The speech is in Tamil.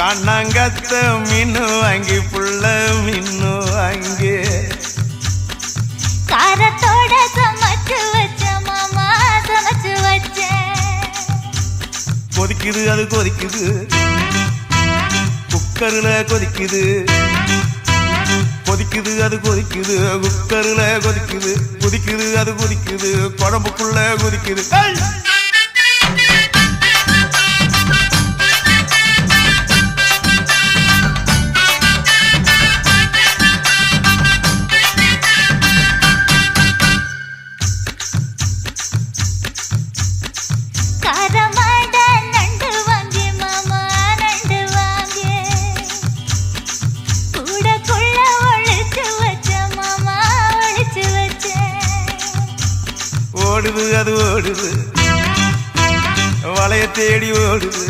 கண்ணாங்கத்த மீனு வாங்கி புள்ள மீனு வாங்கி காரத்தோட சமைச்சு வச்ச மாமா சமைச்சு வச்சேன். கொதிக்குது அது கொதிக்குது குக்கர்ல கொதிக்குது கொதிக்குது அது கொதிக்குது குக்கர்ல கொதிக்குது கொதிக்குது அது கொதிக்குது குழம்புக்குள்ள கொதிக்குது. ஓடுது அது ஓடுது வளைய தேடி ஓடுது